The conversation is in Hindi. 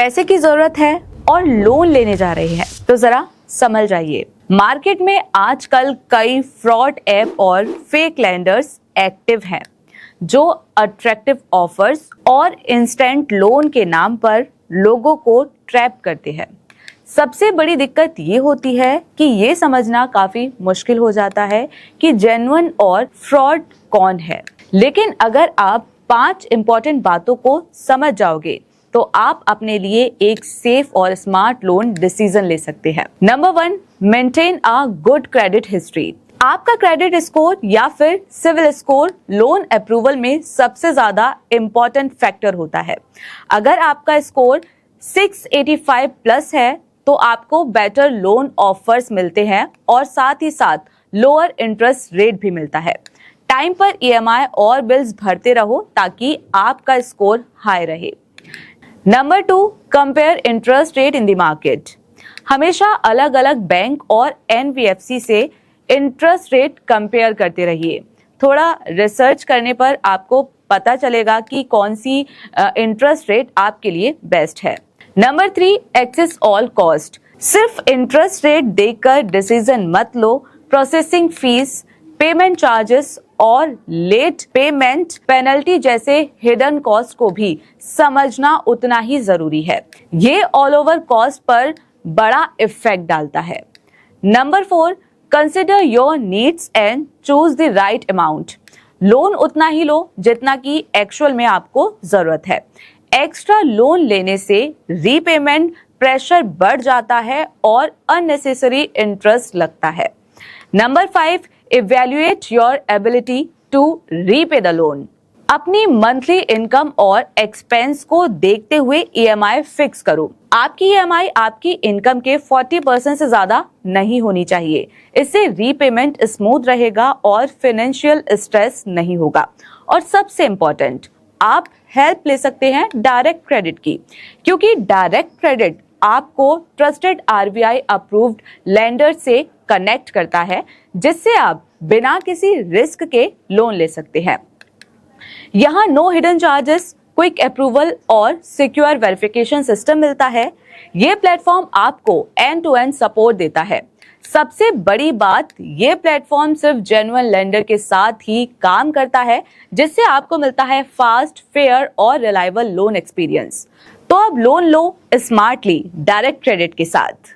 पैसे की जरूरत है और लोन लेने जा रहे हैं तो जरा समझ जाइए। मार्केट में आजकल कई फ्रॉड ऐप और फेक लेंडर्स एक्टिव हैं जो अट्रैक्टिव ऑफर्स और इंस्टेंट लोन के नाम पर लोगों को ट्रैप करते हैं। सबसे बड़ी दिक्कत ये होती है कि ये समझना काफी मुश्किल हो जाता है कि जेन्युइन और फ्रॉड कौन है। लेकिन अगर आप 5 इंपॉर्टेंट बातों को समझ जाओगे तो आप अपने लिए एक सेफ और स्मार्ट लोन डिसीजन ले सकते हैं। Number 1, maintain a good credit history. आपका क्रेडिट स्कोर या फिर सिविल स्कोर लोन अप्रूवल में सबसे ज्यादा इंपॉर्टेंट फैक्टर होता है। अगर आपका स्कोर 685 प्लस है तो आपको बेटर लोन ऑफर्स मिलते हैं और साथ ही साथ लोअर इंटरेस्ट रेट भी मिलता है। टाइम पर ईएमआई और बिल्स भरते रहो ताकि आपका स्कोर हाई रहे। Number 2, compare interest rate in the market. हमेशा अलग अलग बैंक और एनबीएफसी से इंटरेस्ट रेट कंपेयर करते रहिए। थोड़ा रिसर्च करने पर आपको पता चलेगा कि कौन सी इंटरेस्ट रेट आपके लिए बेस्ट है। Number 3, assess all cost. सिर्फ इंटरेस्ट रेट देखकर डिसीजन मत लो। प्रोसेसिंग फीस, पेमेंट चार्जेस और लेट पेमेंट पेनल्टी जैसे हिडन कॉस्ट को भी समझना उतना ही जरूरी है। ये ऑल ओवर कॉस्ट पर बड़ा इफेक्ट डालता है। Number 4, consider your needs and choose the right amount. Loan उतना ही लो जितना कि एक्चुअल में आपको जरूरत है। एक्स्ट्रा लोन लेने से रीपेमेंट प्रेशर बढ़ जाता है और अननेसेसरी इंटरेस्ट लगता है। Number 5, evaluate your ability to repay the loan. अपनी मंथली इनकम और एक्सपेंस को देखते हुए ईएमआई फिक्स करो। आपकी ईएमआई आपकी इनकम के 40% से ज्यादा नहीं होनी चाहिए। इससे रीपेमेंट स्मूथ रहेगा और फाइनेंशियल स्ट्रेस नहीं होगा। और सबसे इम्पोर्टेंट, आप हेल्प ले सकते हैं डायरेक्ट क्रेडिट की, क्योंकि डायरेक्ट क्रेडिट आपको ट्रस्टेड आरबीआई अप्रूव्ड लेंडर से कनेक्ट करता है, जिससे आप बिना किसी रिस्क के लोन ले सकते हैं। यहाँ no hidden charges, quick approval और सिक्योर वेरिफिकेशन सिस्टम मिलता है। ये प्लेटफॉर्म आपको एंड टू एंड सपोर्ट देता है। सबसे बड़ी बात, ये प्लेटफॉर्म सिर्फ जेन्युइन लेंडर के साथ ही काम करता है, जिससे आपको मिलता है फास्ट, फेयर और रिलायबल लोन एक्सपीरियंस। तो अब लोन लो स्मार्टली डायरेक्ट क्रेडिट के साथ।